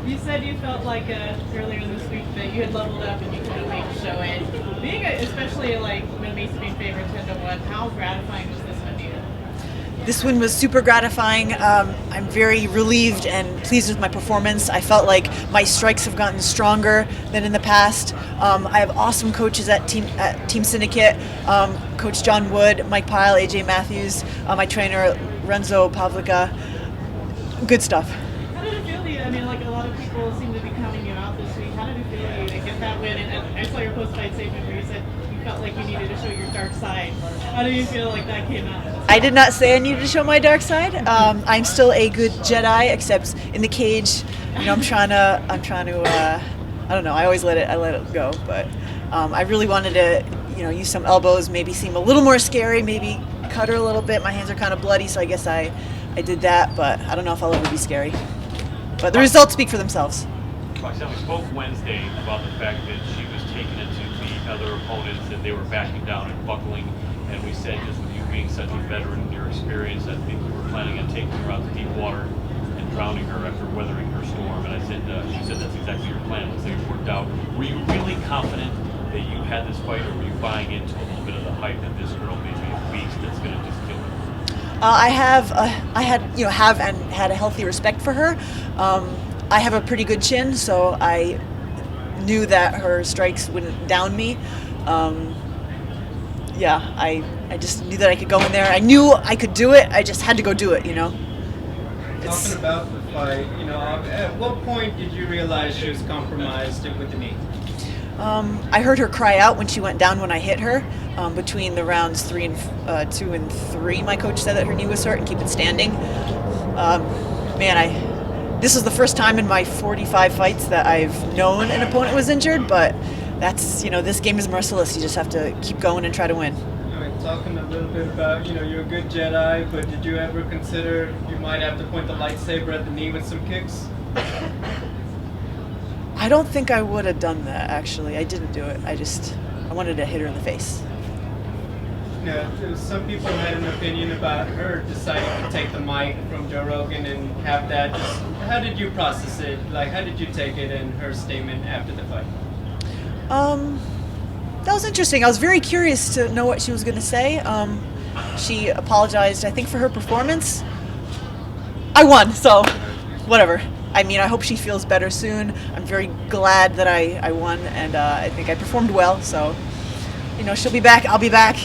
You said you felt like earlier this week that you had leveled up and you couldn't wait to show it. Especially like when Mason being favored 10-1, how gratifying was this one to you? This win was super gratifying. I'm very relieved and pleased with my performance. I felt like my strikes have gotten stronger than in the past. I have awesome coaches at Team Syndicate, Coach John Wood, Mike Pyle, AJ Matthews, my trainer Renzo Pavlica. Good stuff. How did it feel to you? I mean, like a lot of people seem to be counting you out this week. How did it feel to you to get that win? And I saw your post-fight statement where you said you felt like you needed to show your dark side. How do you feel like that came out? I did not say I needed to show my dark side. I'm still a good Jedi, except in the cage. You know, I'm trying to. I don't know. I always let it go, but I really wanted to, use some elbows, maybe seem a little more scary, maybe cut her a little bit. My hands are kind of bloody, so I guess I did that, but I don't know if I'll ever be scary. But the results speak for themselves. Roxanne, we spoke Wednesday about the fact that she was taking it to the other opponents, that they were backing down and buckling, and we said just with you being such a veteran in your experience, I think you were planning on taking her out to deep water and drowning her after weathering her storm, and I said, she said that's exactly your plan. Looks like it worked out. Were you really confident that you had this fight, or were you buying into a little bit of the hype that this girl may be a beast that's going to just kill her? I had a healthy respect for her. I have a pretty good chin, so I knew that her strikes wouldn't down me. I just knew that I could go in there. I knew I could do it. I just had to go do it, Talking about the fight, at what point did you realize she was compromised with the knee? I heard her cry out when she went down when I hit her. Between the rounds 2 and 3, my coach said that her knee was hurt and keep it standing. This was the first time in my 45 fights that I've known an opponent was injured, but that's, this game is merciless. You just have to keep going and try to win. All right, talking a little bit about, you're a good Jedi, but did you ever consider you might have to point the lightsaber at the knee with some kicks? I don't think I would have done that, actually. I didn't do it. I wanted to hit her in the face. Some people had an opinion about her deciding to take the mic from Joe Rogan and have that. How did you process it? Like, how did you take it and her statement after the fight? That was interesting. I was very curious to know what she was going to say. She apologized, I think, for her performance. I won, so whatever. I hope she feels better soon. I'm very glad that I won, and I think I performed well. So, she'll be back. I'll be back.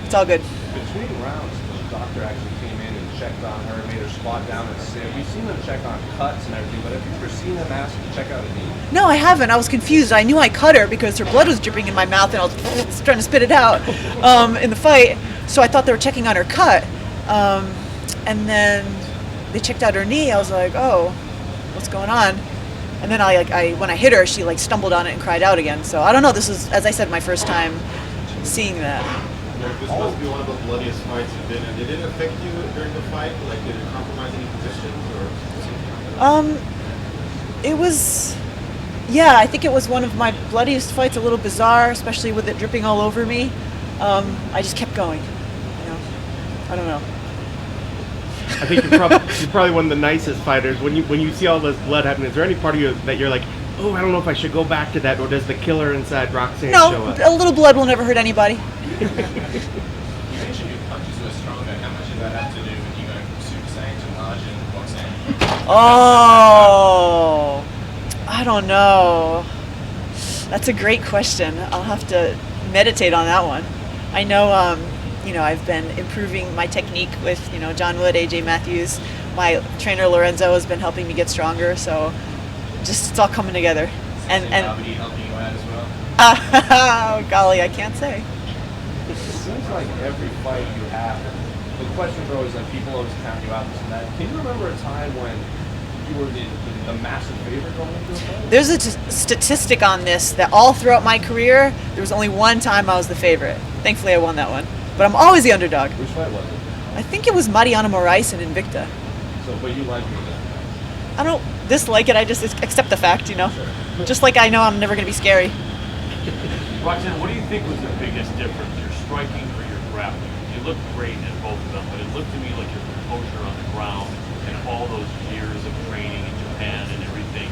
It's all good. Between rounds, the doctor actually came in and checked on her, made her squat down and sit. We've seen them check on cuts and everything, but have you ever seen them ask to check out a knee? No, I haven't. I was confused. I knew I cut her because her blood was dripping in my mouth, and I was trying to spit it out in the fight. So I thought they were checking on her cut, and then they checked out her knee. I was like, oh, what's going on? And then when I hit her, she stumbled on it and cried out again. So I don't know. This is, as I said, my first time seeing that. This must be one of the bloodiest fights you've been in. Did it affect you during the fight? Like, did it compromise any positions, or? It was, I think it was one of my bloodiest fights. A little bizarre, especially with it dripping all over me. I just kept going. I don't know. I think you're probably one of the nicest fighters. When you see all this blood happening, is there any part of you that you're like, oh, I don't know if I should go back to that, or does the killer inside Roxanne show up? No, a little blood will never hurt anybody. You mentioned your punches were stronger. How much did that have to do with you going from Super Saiyan to Margin Roxanne? Oh, I don't know. That's a great question. I'll have to meditate on that one. I know, I've been improving my technique with, John Wood, AJ Matthews. My trainer Lorenzo has been helping me get stronger, so it's all coming together. And helping you out as well? Oh, golly, I can't say. It seems like every fight you have, the questions are always like, people always count you out, this and that. Can you remember a time when you were the massive favorite going into a fight? There's a statistic on this that all throughout my career, there was only one time I was the favorite. Thankfully, I won that one. But I'm always the underdog. Which fight was it? I think it was Mariano Moraes and Invicta. So, but you like me then? I don't dislike it. I just accept the fact, Sure. Just like I know I'm never going to be scary. Roxanne, what do you think was the biggest difference, your striking or your grappling? You looked great in both of them, but it looked to me like your composure on the ground and all those years of training in Japan and everything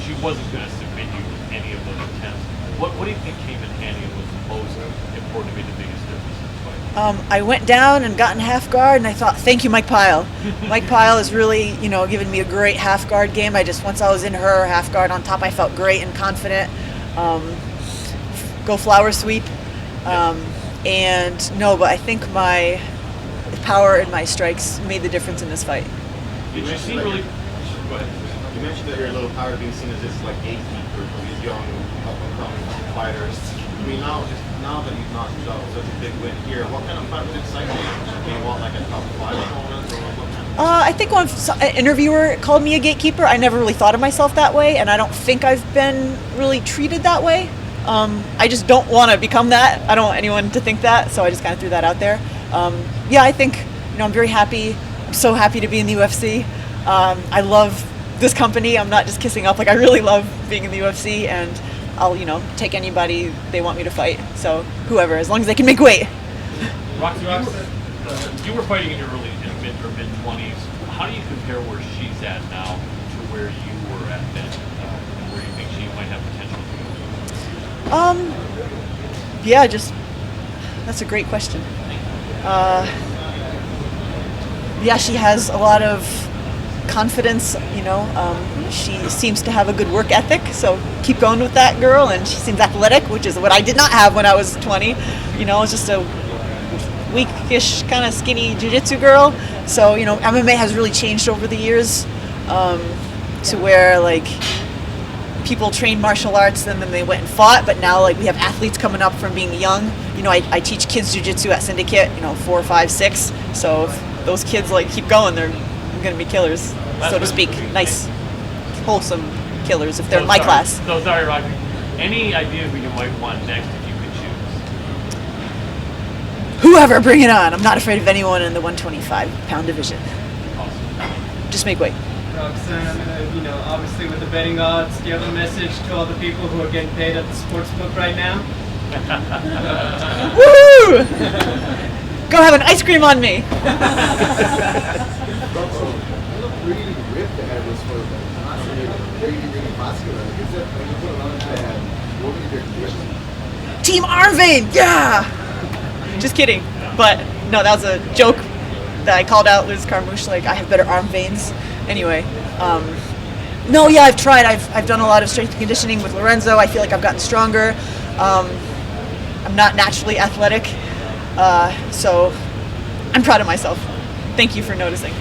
she wasn't going to submit you in any of those attempts. What do you think came in handy and was most important to be the biggest difference in the fight? I went down and got in half guard, and I thought, thank you, Mike Pyle. Mike Pyle has really, given me a great half guard game. Once I was in her half guard on top, I felt great and confident. Go flower sweep. But I think my power and my strikes made the difference in this fight. Did you see really? Go ahead. You mentioned that your little power being seen as this like gatekeeper for these young up-and-coming fighters. I mean, now that you've knocked out such a big win here, what kind of fight would excite you? Do you want like a top 5 opponent or what kind of? I think when an interviewer called me a gatekeeper, I never really thought of myself that way, and I don't think I've been really treated that way. I just don't want to become that. I don't want anyone to think that, so I just kind of threw that out there. I think, I'm very happy. I'm so happy to be in the UFC. I love this company. I'm not just kissing up. Like, I really love being in the UFC, and I'll, take anybody they want me to fight. So whoever, as long as they can make weight. Roxanne, you were fighting in your mid-20s. How do you compare where she's at now to where you were at then? And where you think she might have potential to go? That's a great question. She has a lot of confidence, she seems to have a good work ethic, so keep going with that, girl. And she seems athletic, which is what I did not have when I was 20. It's just a weakish, kind of skinny jiu-jitsu girl. So, MMA has really changed over the years to where, like, people train martial arts and then they went and fought, but now, like, we have athletes coming up from being young. I teach kids jiu-jitsu at Syndicate, 4, 5, 6. So if those kids, like, keep going, they're going to be killers, so to speak. Nice, wholesome killers if they're in my class. So sorry, Rocky. Any idea who you might want next if you could choose? Whoever, bring it on. I'm not afraid of anyone in the 125-pound division. Awesome. Just make weight. Roxanne, obviously with the betting odds, do you have a message to all the people who are getting paid at the sports book right now? Woo! Go have an ice cream on me. You look really ripped ahead of this for not really muscular. Like, is it when you put it on the head, what would your condition? Team Arvane, yeah! Just kidding. But no, that was a joke that I called out Liz Carmouche, like, I have better arm veins. Anyway, I've tried. I've done a lot of strength and conditioning with Lorenzo. I feel like I've gotten stronger. I'm not naturally athletic, so I'm proud of myself. Thank you for noticing.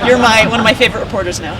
You're one of my favorite reporters now.